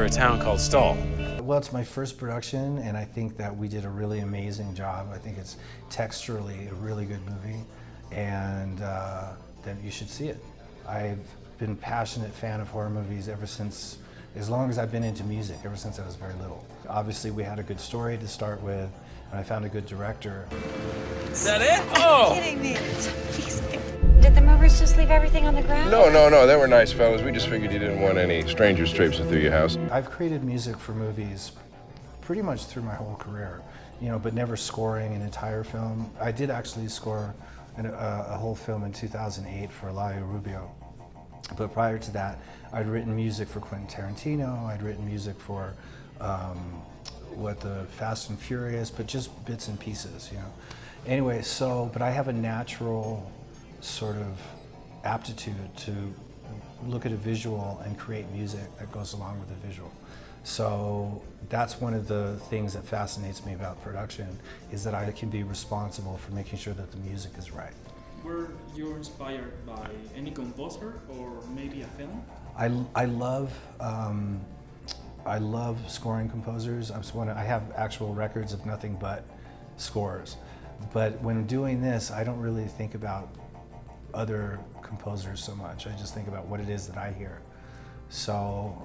for a town called Stall. Well, it's my first production, and I think that we did a really amazing job. I think it's texturally a really good movie, and that you should see it. I've been a passionate fan of horror movies ever since, as long as I've been into music, ever since I was very little. Obviously, we had a good story to start with, and I found a good director. Is that it? Oh! You're kidding me. Did the movers just leave everything on the ground? No, they were nice fellas. We just figured you didn't want any strangers traipsing through your house. I've created music for movies pretty much through my whole career, but never scoring an entire film. I did actually score a whole film in 2008 for Olallo Rubio. But prior to that, I'd written music for Quentin Tarantino, I'd written music for the Fast and Furious, but just bits and pieces, Anyway, but I have a natural sort of aptitude to look at a visual and create music that goes along with the visual. So that's one of the things that fascinates me about production, is that I can be responsible for making sure that the music is right. Were you inspired by any composer or maybe a film? I love scoring composers. I have actual records of nothing but scores. But when doing this, I don't really think about other composers so much. I just think about what it is that I hear. So,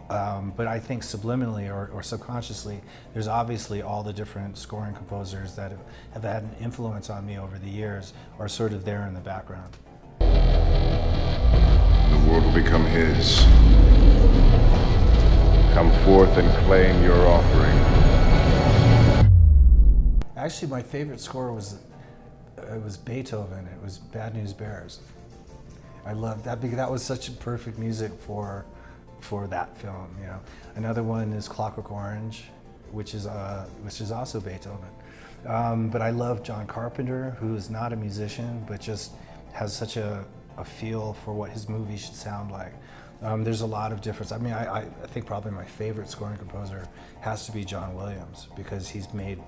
but I think subliminally or subconsciously, there's obviously all the different scoring composers that have had an influence on me over the years are sort of there in the background. The world will become his. Come forth and claim your offering. Actually, my favorite score was Beethoven. It was Bad News Bears. I loved that because that was such perfect music for that film. Another one is Clockwork Orange, which is also Beethoven. But I love John Carpenter, who is not a musician, but just has such a feel for what his movie should sound like. There's a lot of difference. I mean, I think probably my favorite scoring composer has to be John Williams, because he's made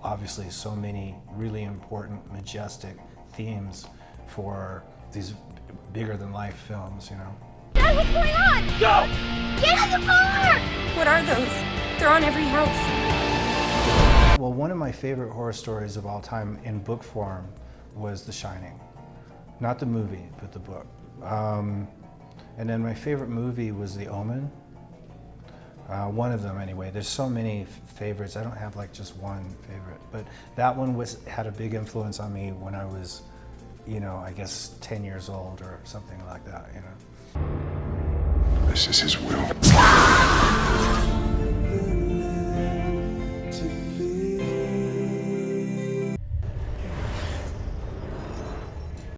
obviously so many really important, majestic themes for these bigger than life films, Dad, what's going on? Go! Get in the car! What are those? They're on every house. Well, one of my favorite horror stories of all time in book form was The Shining. Not the movie, but the book. And then my favorite movie was The Omen. One of them anyway. There's so many favorites. I don't have like just one favorite, but that one had a big influence on me when I was, I guess 10 years old or something like that, This is his will.